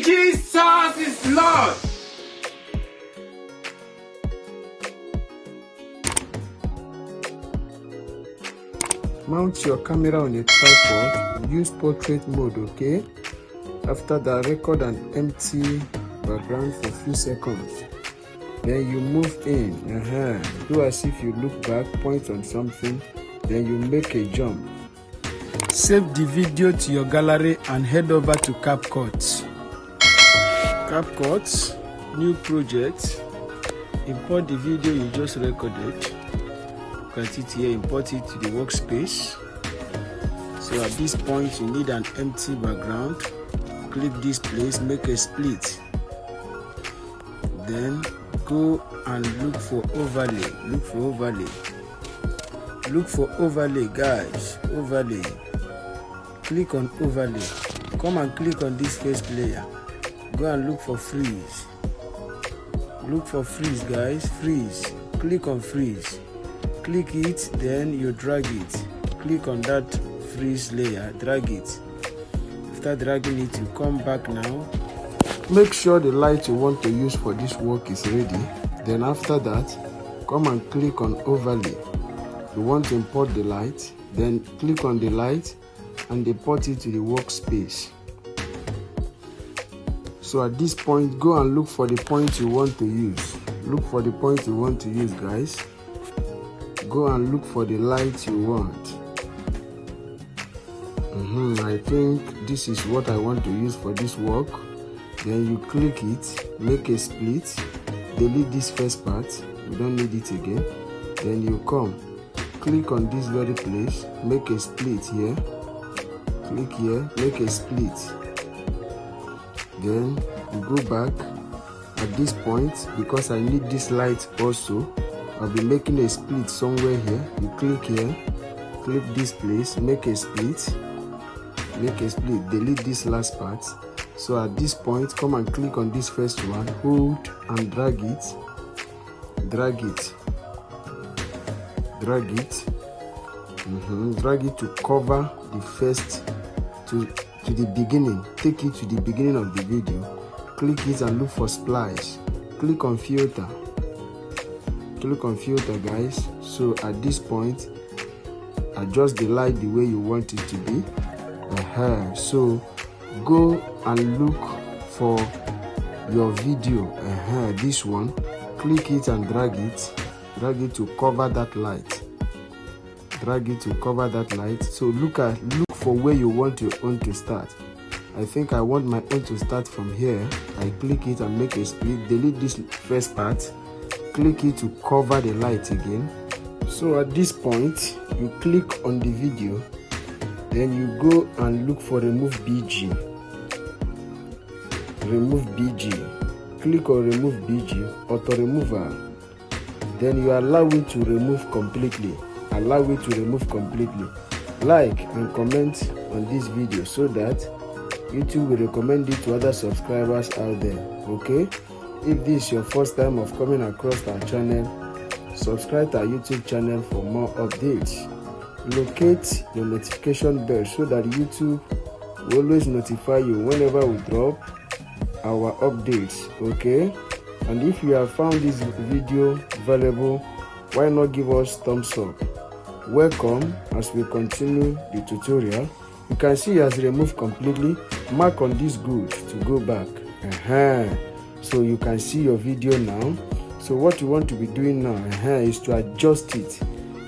Jesus is Lord. Mount your camera on a tripod, use portrait mode, okay? After that, record an empty background for a few seconds. Then you move in, do as if you look back, point on something, then you make a jump. Save the video to your gallery and head over to Capcut. Capcut, new project. Import the video you just recorded. Look at it here, import it to the workspace. So at this point you need an empty background. Click this place, make a split. Then go and look for overlay. Look for overlay. Look for overlay, guys. Overlay. Click on overlay. Come and click on this first layer. Go and look for freeze. Look for freeze, guys. Freeze. Click on freeze. Click it, then you drag it. Click on that freeze layer, drag it. After dragging it, you come back now. Make sure the light you want to use for this work is ready. Then after that, come and click on overlay. You want to import the light, then click on the light and import it to the workspace. So at this point, go and look for the point you want to use. Look for the point you want to use, guys. Go and look for the light you want. I think this is what I want to use for this work. Then you click it, make a split, delete this first part, we don't need it again. Then you come, click on this very place, make a split here, click here, make a split. Then you go back. At this point, because I need this light also, I'll be making a split somewhere here. You click here, click this place, make a split, delete this last part. So at this point, come and click on this first one, hold and drag it, drag it to cover the first, to the beginning. Take it to the beginning of the video. Click it and look for splice. Click on filter. Click on filter, guys. So at this point, adjust the light the way you want it to be. So go and look for your video. This one. Click it and drag it to cover that light. Drag it to cover that light. So look for where you want your own to start. I think I want my own to start from here. I click it and make a split. Delete this first part. Click it to cover the light again. So at this point, you click on the video. Then you go and look for remove BG. Remove BG. Click on remove BG, auto remover. Then you allow it to remove completely. Allow it to remove completely. Like and comment on this video so that YouTube will recommend it to other subscribers out there. Okay? If this is your first time of coming across our channel, subscribe to our YouTube channel for more updates. Locate the notification bell so that YouTube will always notify you whenever we drop our updates. Okay? And if you have found this video valuable, why not give us thumbs up? Welcome as we continue the tutorial. You can see it has removed completely. Mark on this good to go back. So you can see your video now. So what you want to be doing now is to adjust it.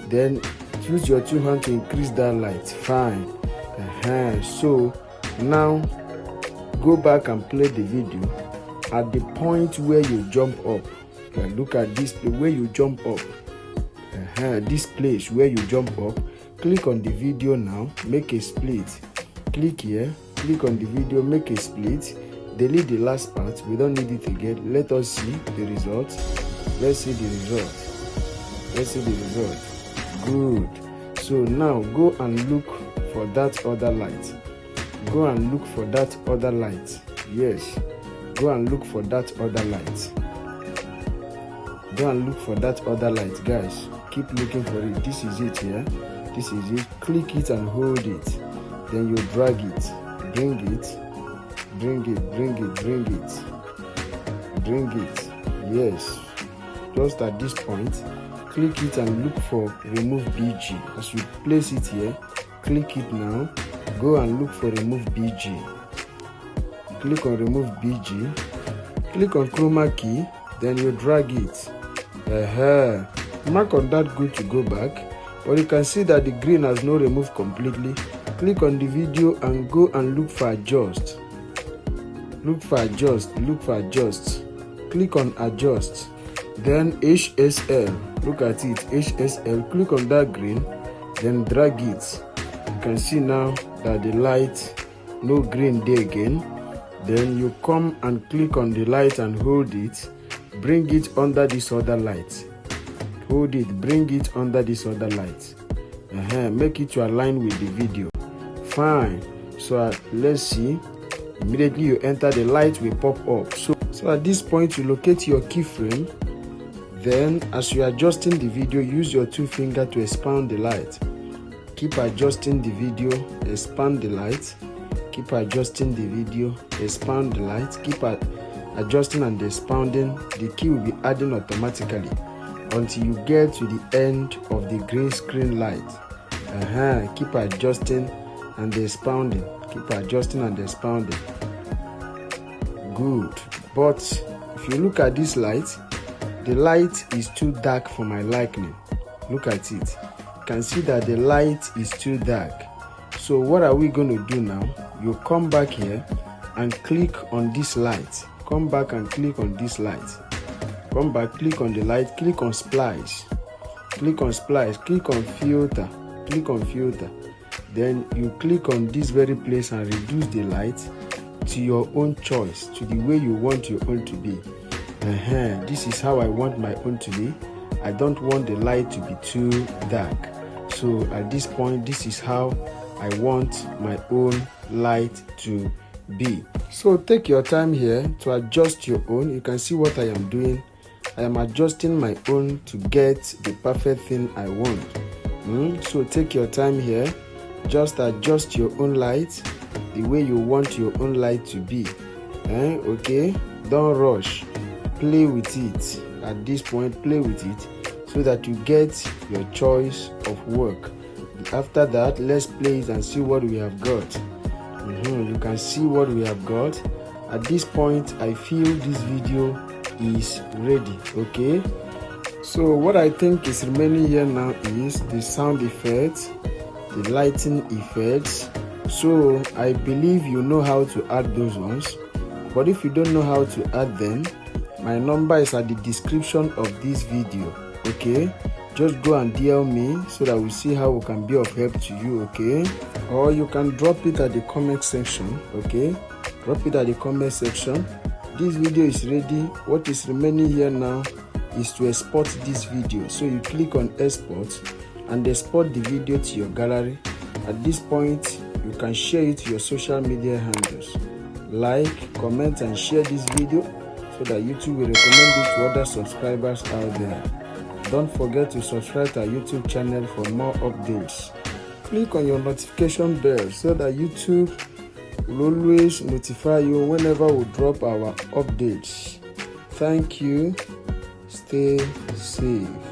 Then use your two hands to increase that light. Fine. So now go back and play the video at the point where you jump up. Look at this place where you jump up. This place where you jump up. Click on the video now, make a split. Click here, click on the video, make a split. Delete the last part, we don't need it again. Let us see the result. Let's see the result. Let's see the result. Good. So now go and look for that other light. Go and look for that other light. Yes. Go and look for that other light. Go and look for that other light, guys. Keep looking for it. This is it here. This is it. Click it and hold it. Then you drag it, bring it, bring it. Yes, just at this point, click it and look for remove BG. As you place it here, click it now, go and look for remove BG. Click on remove BG, click on chroma key, then you drag it. Mark on that good to go back, but you can see that the green has not removed completely. Click on the video and go and look for adjust. Click on adjust, then HSL, look at it, HSL, click on that green, then drag it. You can see now that the light, no green there again. Then you come and click on the light and hold it, bring it under this other light. Hold it, bring it under this other light. Make it to align with the video. Fine. So let's see. Immediately you enter, the light will pop up. So at this point you locate your keyframe. Then as you are adjusting the video, use your 2 fingers to expand the light. Keep adjusting the video, expand the light. Keep adjusting the video, expand the light. Keep adjusting and expanding. The key will be adding automatically until you get to the end of the green screen light. Keep adjusting and expounding. Keep adjusting and expounding. Good. But if you look at this light, the light is too dark for my liking. Look at it. You can see that the light is too dark. So what are we going to do now? You come back here and click on this light. Come back and click on this light. Come back, click on the light, click on splice. Click on splice, click on filter. Click on filter. Then you click on this very place and reduce the light to your own choice, to the way you want your own to be. This is how I want my own to be. I don't want the light to be too dark. So at this point, this is how I want my own light to be. So take your time here to adjust your own. You can see what I am doing. I am adjusting my own to get the perfect thing I want. So take your time here. Just adjust your own light the way you want your own light to be. Okay, don't rush. Play with it. At this point, play with it so that you get your choice of work. After that, let's play it and see what we have got. You can see what we have got. At this point, I feel this video is ready. Okay, so what I think is remaining here now is the sound effects, the lighting effects. So I believe you know how to add those ones, but if you don't know how to add them, my number is at the description of this video. Okay, just go and DM me so that we see how we can be of help to you. Okay, or you can drop it at the comment section. Okay, drop it at the comment section. This video is ready. What is remaining here now is to export this video. So you click on export and export the video to your gallery. At this point, you can share it to your social media handles. Like, comment and share this video so that YouTube will recommend it to other subscribers out there. Don't forget to subscribe to our YouTube channel for more updates. Click on your notification bell so that YouTube will always notify you whenever we drop our updates. Thank you. Stay safe.